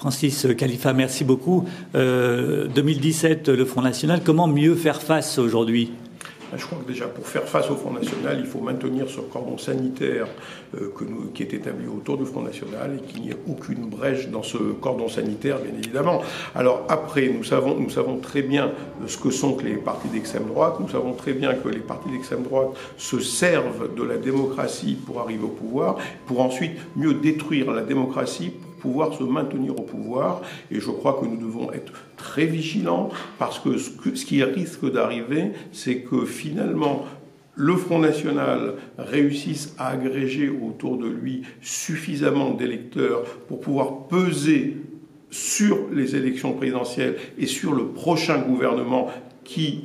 Francis Khalifa, merci beaucoup. 2017, le Front National, comment mieux faire face aujourd'hui ? Je crois que déjà, pour faire face au Front National, il faut maintenir ce cordon sanitaire qui est établi autour du Front National et qu'il n'y ait aucune brèche dans ce cordon sanitaire, bien évidemment. Alors après, nous savons très bien ce que sont que les partis d'extrême droite. Nous savons très bien que les partis d'extrême droite se servent de la démocratie pour arriver au pouvoir, pour ensuite mieux détruire la démocratie, pouvoir se maintenir au pouvoir. Et je crois que nous devons être très vigilants parce que ce qui risque d'arriver, c'est que finalement le Front National réussisse à agréger autour de lui suffisamment d'électeurs pour pouvoir peser sur les élections présidentielles et sur le prochain gouvernement qui,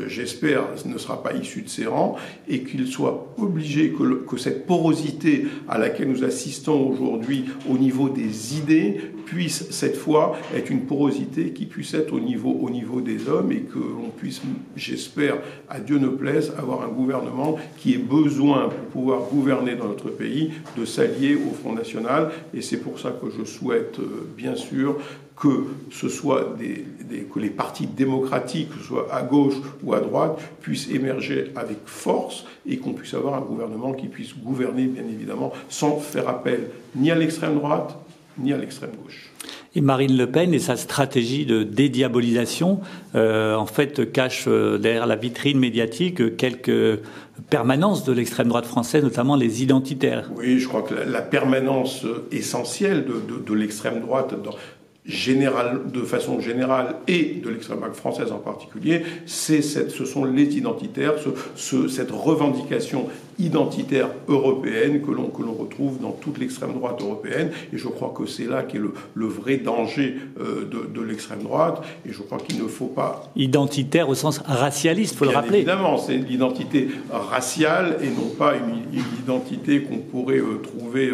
j'espère, ne sera pas issu de ses rangs, et qu'il soit obligé que cette porosité à laquelle nous assistons aujourd'hui au niveau des idées puisse cette fois être une porosité qui puisse être au niveau des hommes et que l'on puisse, j'espère, à Dieu ne plaise, avoir un gouvernement qui ait besoin, pour pouvoir gouverner dans notre pays, de s'allier au Front National. Et c'est pour ça que je souhaite, bien sûr, que ce soit que les partis démocratiques, que ce soit à gauche ou à droite, puissent émerger avec force et qu'on puisse avoir un gouvernement qui puisse gouverner, bien évidemment, sans faire appel ni à l'extrême droite, ni à l'extrême gauche. Et Marine Le Pen et sa stratégie de dédiabolisation, en fait, cache derrière la vitrine médiatique quelques permanences de l'extrême droite française, notamment les identitaires. Oui, je crois que la permanence essentielle de l'extrême droite de façon générale et de l'extrême droite française en particulier, ce sont les identitaires, cette revendication identitaire européenne que l'on retrouve dans toute l'extrême droite européenne. Et je crois que c'est là qu'est le vrai danger de l'extrême droite. Et je crois qu'il ne faut pas... Identitaire au sens racialiste, il faut le rappeler. Évidemment, c'est l'identité raciale et non pas une identité qu'on pourrait trouver,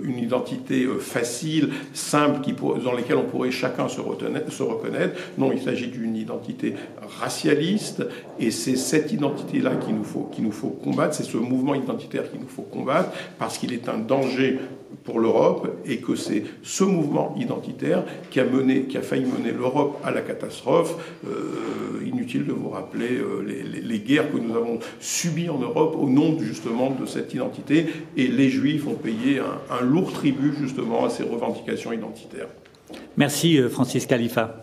une identité facile, simple, dans laquelle on pourrait chacun se reconnaître. Non, il s'agit d'une identité racialiste et c'est cette identité-là qu'il nous faut combattre. C'est ce mouvement identitaire qu'il nous faut combattre parce qu'il est un danger pour l'Europe et que c'est ce mouvement identitaire qui a failli mener l'Europe à la catastrophe. Inutile de vous rappeler les guerres que nous avons subies en Europe au nom justement de cette identité et les Juifs ont payé un lourd tribut justement à ces revendications identitaires. Merci Francis Khalifa.